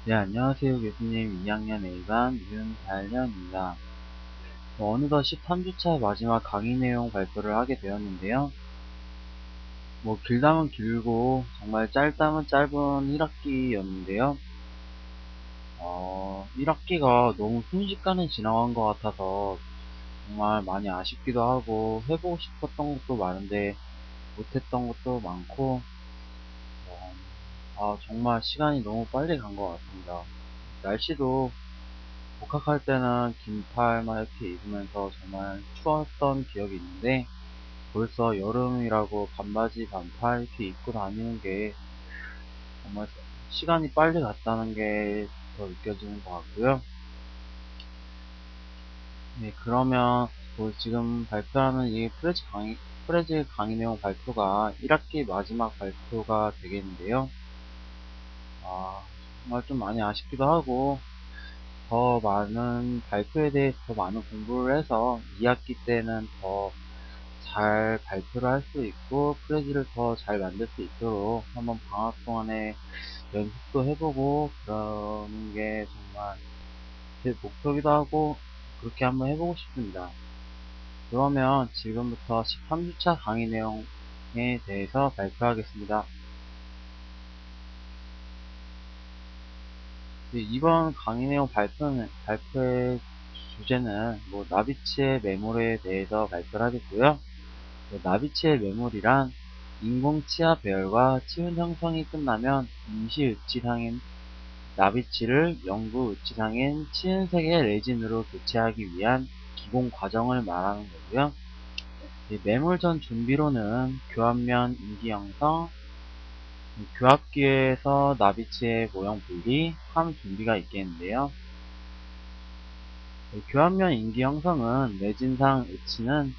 네, 안녕하세요. 교수님. 2학년 A반 윤달현입니다. 어느덧 13주차 마지막 강의 내용 발표를 하게 되었는데요. 길다면 길고, 정말 짧다면 짧은 1학기였는데요. 1학기가 너무 순식간에 지나간 것 같아서 정말 많이 아쉽기도 하고, 해보고 싶었던 것도 많은데, 못했던 것도 많고, 정말 시간이 너무 빨리 간 것 같습니다. 날씨도 복학할 때는 긴팔만 이렇게 입으면서 정말 추웠던 기억이 있는데 벌써 여름이라고 반바지 반팔 이렇게 입고 다니는 게 정말 시간이 빨리 갔다는 게 더 느껴지는 것 같고요. 네, 그러면 지금 발표하는 이 프레즈 강의 내용 발표가 1학기 마지막 발표가 되겠는데요. 정말 좀 많이 아쉽기도 하고 더 많은 발표에 대해서 더 많은 공부를 해서 2학기 때는 더 잘 발표를 할 수 있고 프레지를 더 잘 만들 수 있도록 한번 방학 동안에 연습도 해보고 그러는 게 정말 제 목표기도 하고 그렇게 한번 해보고 싶습니다. 그러면 지금부터 13주차 강의 내용에 대해서 발표하겠습니다. 이번 강의 내용 발표의 주제는 나비치의 매몰에 대해서 발표를 하겠고요. 나비치의 매몰이란 인공 치아 배열과 치운 형성이 끝나면 임시 으치상인 나비치를 영구 으치상인 치은색의 레진으로 교체하기 위한 기본 과정을 말하는 거고요. 매몰 전 준비로는 교합면 인기 형성, 교합기에서 나비치의 모형 분리, 함 준비가 있겠는데요. 교합면 인기 형성은 레진상 으치는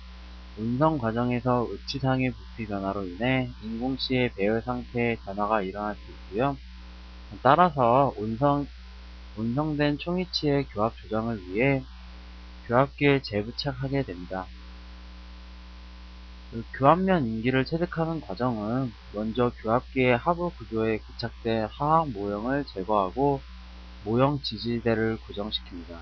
운성 과정에서 으치상의 부피 변화로 인해 인공치의 배열 상태의 변화가 일어날 수 있고요. 따라서 운성된 총이치의 교합 조정을 위해 교합기에 재부착하게 됩니다. 교합면 인기를 체득하는 과정은 먼저 교합기의 하부 구조에 부착된 하악 모형을 제거하고 모형 지지대를 고정시킵니다.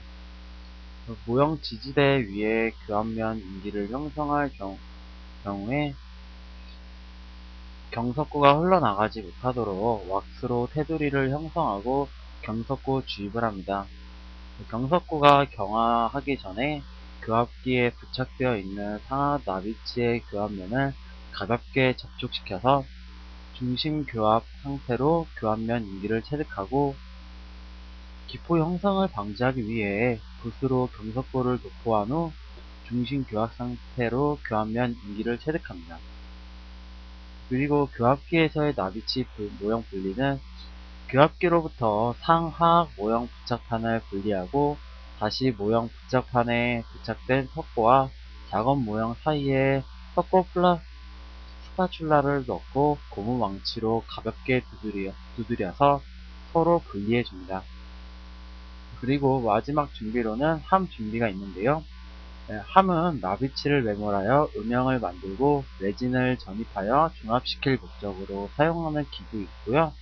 모형 지지대 위에 교합면 인기를 형성할 경우에 경석고가 흘러나가지 못하도록 왁스로 테두리를 형성하고 경석고 주입을 합니다. 경석고가 경화하기 전에 교합기에 부착되어 있는 상하 나비치의 교합면을 가볍게 접촉시켜서 중심 교합 상태로 교합면 인기를 체득하고 기포 형성을 방지하기 위해 붓으로 경석고를 도포한 후 중심 교합 상태로 교합면 인기를 체득합니다. 그리고 교합기에서의 나비치 모형 분리는 교합기로부터 상하악 모형 부착판을 분리하고 다시 모형 부착판에 부착된 석고와 작업 모형 사이에 석고 스파츌라를 넣고 고무 망치로 가볍게 두드려서 서로 분리해줍니다. 그리고 마지막 준비로는 함 준비가 있는데요. 함은 나비치를 매몰하여 음영을 만들고 레진을 전입하여 중합시킬 목적으로 사용하는 기구이고요.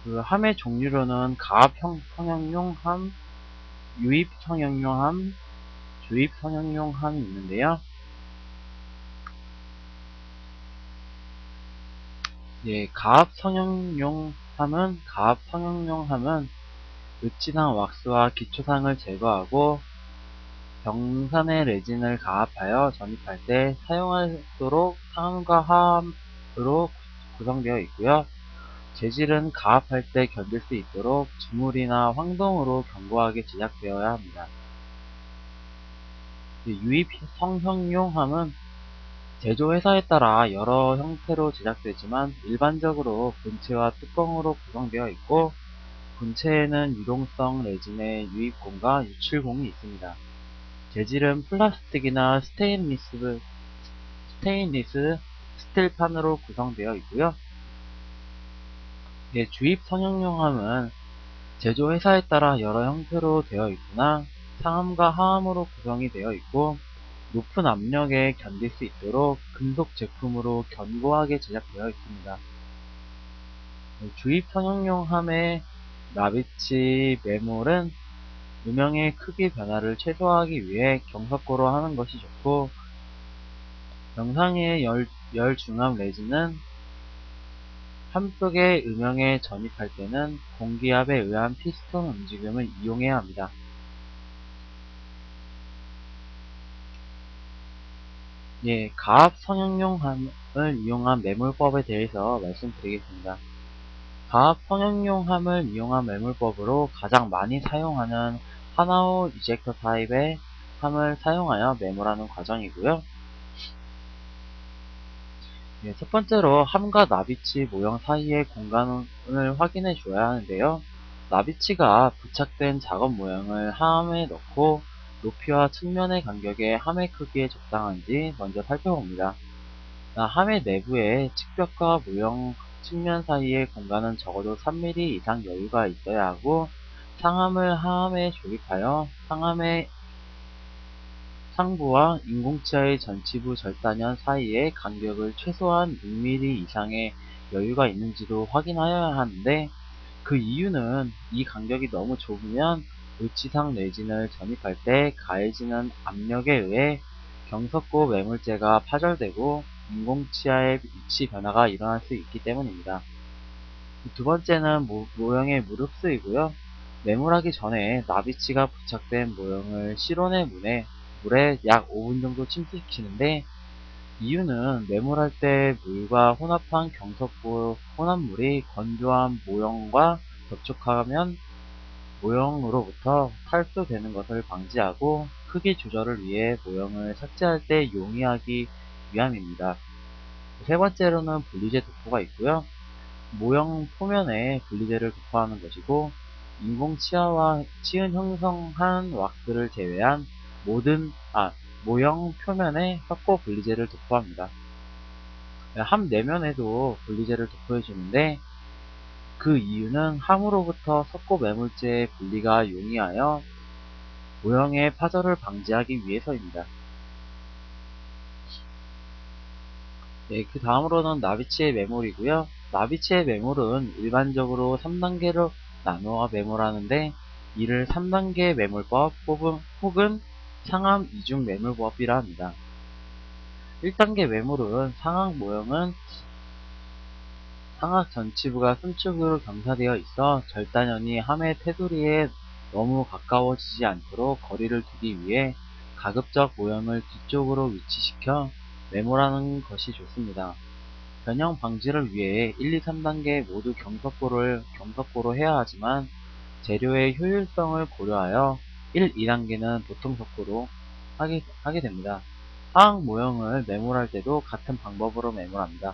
그 함의 종류로는 가압 성형용 함, 유입 성형용 함, 주입 성형용 함이 있는데요. 가압 성형용 함은 으치상 왁스와 기초상을 제거하고 병산의 레진을 가압하여 전입할 때 사용하도록 상함과 하함으로 구성되어 있고요. 재질은 가압할 때 견딜 수 있도록 주물이나 황동으로 견고하게 제작되어야 합니다. 유입 성형용함은 제조 회사에 따라 여러 형태로 제작되지만 일반적으로 본체와 뚜껑으로 구성되어 있고 본체에는 유동성 레진의 유입공과 유출공이 있습니다. 재질은 플라스틱이나 스테인리스 스틸판으로 구성되어 있고요. 주입 성형용함은 제조 회사에 따라 여러 형태로 되어 있으나 상함과 하함으로 구성이 되어 있고 높은 압력에 견딜 수 있도록 금속 제품으로 견고하게 제작되어 있습니다. 주입 성형용함의 나비치 매몰은 음영의 크기 변화를 최소화하기 위해 경사고로 하는 것이 좋고, 영상의 열 중압 내지는 함속의 음영에 전입할 때는 공기압에 의한 피스톤 움직임을 이용해야 합니다. 예, 가압 성형용함을 이용한 매몰법에 대해서 말씀드리겠습니다. 가압 성형용함을 이용한 매몰법으로 가장 많이 사용하는 하나호 이젝터 타입의 함을 사용하여 매몰하는 과정이고요. 예, 첫 번째로 함과 나비치 모형 사이의 공간을 확인해 줘야 하는데요. 나비치가 부착된 작업 모형을 함에 넣고 높이와 측면의 간격에 함의 크기에 적당한지 먼저 살펴봅니다. 함의 내부에 측벽과 모형 측면 사이의 공간은 적어도 3mm 이상 여유가 있어야 하고, 상함을 하함에 조립하여 상함의 상부와 인공치아의 전치부 절단연 사이의 간격을 최소한 6mm 이상의 여유가 있는지도 확인하여야 하는데, 그 이유는 이 간격이 너무 좁으면 의치상 내진을 전입할 때 가해지는 압력에 의해 경석고 매물재가 파절되고 인공치아의 위치 변화가 일어날 수 있기 때문입니다. 두 번째는 모형의 무릅수이고요. 매몰하기 전에 나비치가 부착된 모형을 실온의 물에 약 5분 정도 침투시키는데, 이유는 매몰할 때 물과 혼합한 경석고 혼합물이 건조한 모형과 접촉하면 모형으로부터 탈수되는 것을 방지하고 크기 조절을 위해 모형을 삭제할 때 용이하기 위함입니다. 세 번째로는 분리재 도포가 있고요. 모형 표면에 분리재를 도포하는 것이고, 인공 치아와 치은 형성한 왁스를 제외한 모형 표면에 섞어 분리재를 도포합니다. 함 내면에도 분리재를 도포해주는데, 그 이유는 함으로부터 석고 매물재의 분리가 용이하여 모형의 파절을 방지하기 위해서입니다. 네, 그 다음으로는 나비치의 매몰이고요. 나비치의 매몰은 일반적으로 3단계로 나누어 매몰하는데, 이를 3단계 매몰법 혹은 상함 이중 매몰법이라 합니다. 1단계 매몰은 상악 전치부가 순축으로 경사되어 있어 절단연이 함의 테두리에 너무 가까워지지 않도록 거리를 두기 위해 가급적 모형을 뒤쪽으로 위치시켜 매몰하는 것이 좋습니다. 변형 방지를 위해 1, 2, 3단계 모두 경석고로 해야 하지만, 재료의 효율성을 고려하여 1, 2단계는 보통 석고로 하게 됩니다. 하악 모형을 매몰할 때도 같은 방법으로 매몰합니다.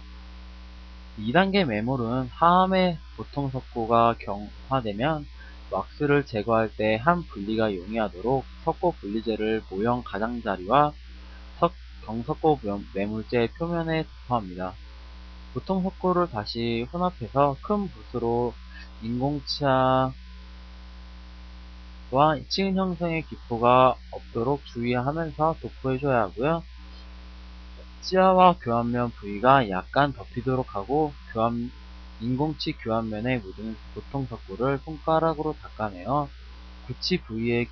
2단계 매몰은 하함의 보통 석고가 경화되면 왁스를 제거할 때 함 분리가 용이하도록 석고 분리재를 모형 가장자리와 경석고 매물재 표면에 도포합니다. 보통 석고를 다시 혼합해서 큰 붓으로 인공치아와 치은 형성의 기포가 없도록 주의하면서 도포해줘야 하고요. 치아와 교환면 부위가 약간 덮이도록 하고, 인공치 교환면에 묻은 보통 석고를 손가락으로 닦아내어 구치 부위의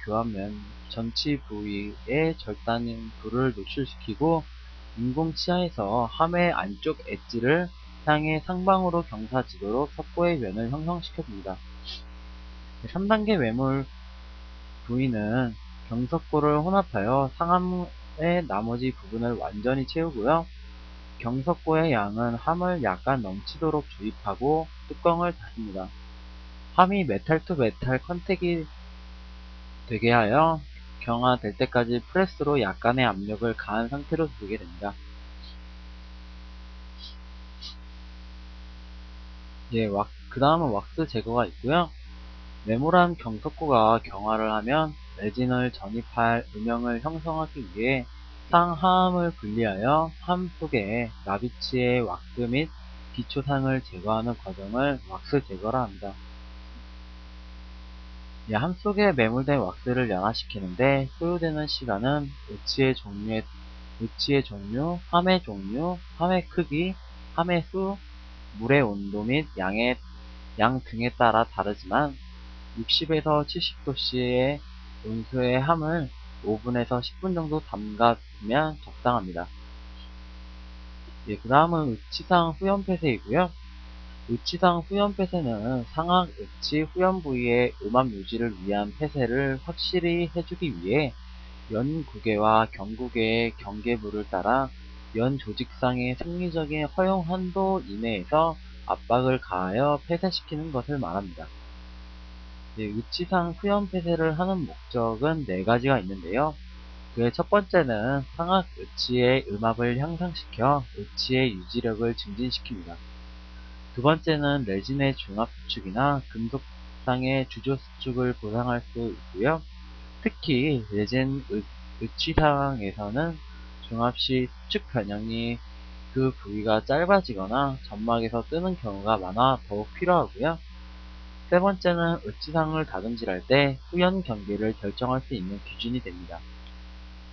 전치 부위에 절단 불을 노출시키고, 인공치아에서 함의 안쪽 엣지를 향해 상방으로 경사지도록 석고의 면을 형성시켜줍니다. 3단계 매몰 부위는 경석고를 혼합하여 상함의 나머지 부분을 완전히 채우고요. 경석고의 양은 함을 약간 넘치도록 주입하고 뚜껑을 닫습니다. 함이 메탈 투 메탈 컨택이 되게 하여 경화될 때까지 프레스로 약간의 압력을 가한 상태로 두게 됩니다. 예, 그 다음은 왁스 제거가 있고요. 매몰한 경석고가 경화를 하면 레진을 전입할 음영을 형성하기 위해 상하함을 분리하여 함 속에 나비치의 왁스 및 기초상을 제거하는 과정을 왁스 제거라 합니다. 예, 함 속에 매몰된 왁스를 연화시키는데 소요되는 시간은 의치의 종류, 함의 종류, 함의 크기, 함의 수, 물의 온도 및 양 등에 따라 다르지만, 60에서 70도씨의 온수의 함을 5분에서 10분 정도 담가두면 적당합니다. 예, 그 다음은 의치상 후연폐쇄이고요. 의치상 후연폐쇄는 상악 의치 후연 부위의 음압 유지를 위한 폐쇄를 확실히 해주기 위해 연 구개와 경구개의 경계부를 따라 연 조직상의 생리적인 허용 한도 이내에서 압박을 가하여 폐쇄시키는 것을 말합니다. 네, 의치상 후연 폐쇄를 하는 목적은 4가지가 있는데요. 그의 첫 번째는 상악 의치의 음압을 향상시켜 의치의 유지력을 증진시킵니다. 두 번째는 레진의 중압 수축이나 금속상의 주조 수축을 보상할 수 있고요. 특히 레진 의치상에서는 중압 시 수축 변형이 그 부위가 짧아지거나 점막에서 뜨는 경우가 많아 더욱 필요하고요. 세 번째는 의치상을 다듬질할 때 후연 경계를 결정할 수 있는 기준이 됩니다.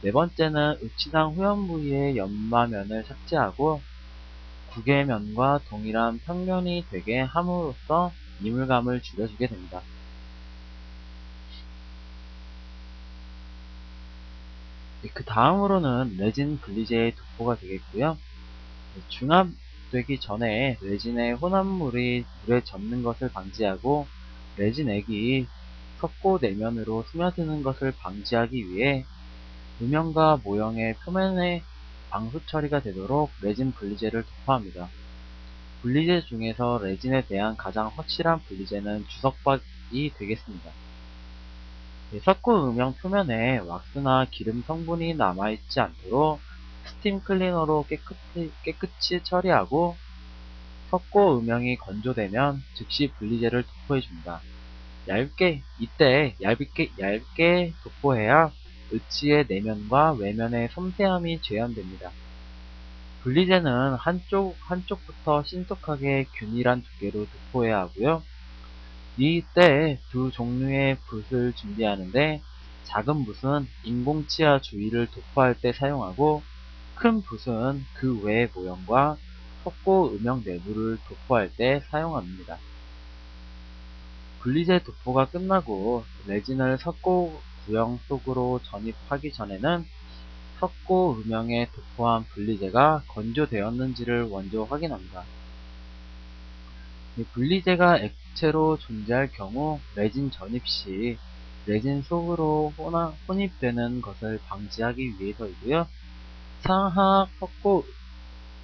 네 번째는 의치상 후연 부위의 연마면을 삭제하고 구개면과 동일한 평면이 되게 함으로써 이물감을 줄여주게 됩니다. 그 다음으로는 레진 분리제의 도포가 되겠고요. 중압되기 전에 레진의 혼합물이 물에 젖는 것을 방지하고 레진액이 석고 내면으로 스며드는 것을 방지하기 위해 음영과 모형의 표면에 방수 처리가 되도록 레진 분리제를 도포합니다. 분리제 중에서 레진에 대한 가장 확실한 분리제는 주석박이 되겠습니다. 석고 음영 표면에 왁스나 기름 성분이 남아있지 않도록 스팀 클리너로 깨끗이 처리하고 석고 음영이 건조되면 즉시 분리제를 도포해줍니다. 이때 얇게 도포해야 의치의 내면과 외면의 섬세함이 재현됩니다. 분리제는 한쪽부터 신속하게 균일한 두께로 도포해야 하고요. 이때 두 종류의 붓을 준비하는데 작은 붓은 인공치아 주위를 도포할 때 사용하고 큰 붓은 그 외의 모형과 석고 음영 내부를 도포할 때 사용합니다. 분리제 도포가 끝나고 레진을 석고 구형 속으로 전입하기 전에는 석고 음영에 도포한 분리제가 건조되었는지를 먼저 확인합니다. 분리제가 액체로 존재할 경우 레진 전입 시 레진 속으로 혼입되는 것을 방지하기 위해서이고요. 상하악 석고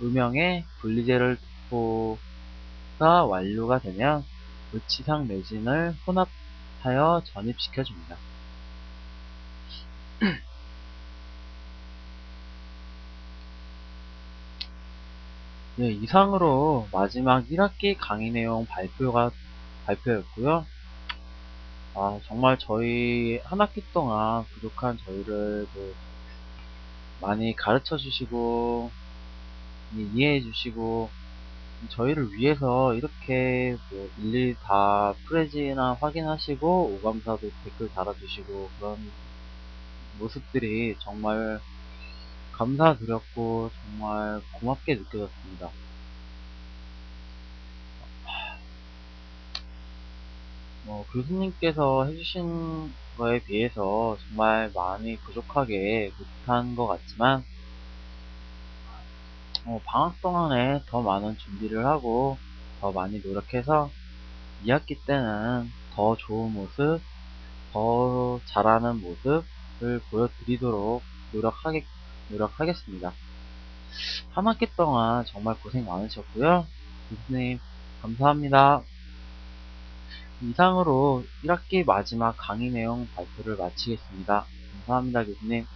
음영에 분리제를 도포가 완료가 되면 의치상 레진을 혼합하여 전입시켜줍니다. 네, 이상으로 마지막 1학기 강의 내용 발표였고요. 정말 저희 한 학기 동안 부족한 저희를 많이 가르쳐 주시고 이해해 주시고 저희를 위해서 이렇게 일일이 다 프레지나 확인하시고 오감사도 댓글 달아주시고 그런 모습들이 정말 감사드렸고 정말 고맙게 느껴졌습니다. 교수님께서 해주신 거에 비해서 정말 많이 부족하게 못한 것 같지만 방학 동안에 더 많은 준비를 하고 더 많이 노력해서 2학기 때는 더 좋은 모습, 더 잘하는 모습을 보여드리도록 노력하겠습니다. 한 학기 동안 정말 고생 많으셨고요. 교수님 감사합니다. 이상으로 1학기 마지막 강의 내용 발표를 마치겠습니다. 감사합니다, 교수님.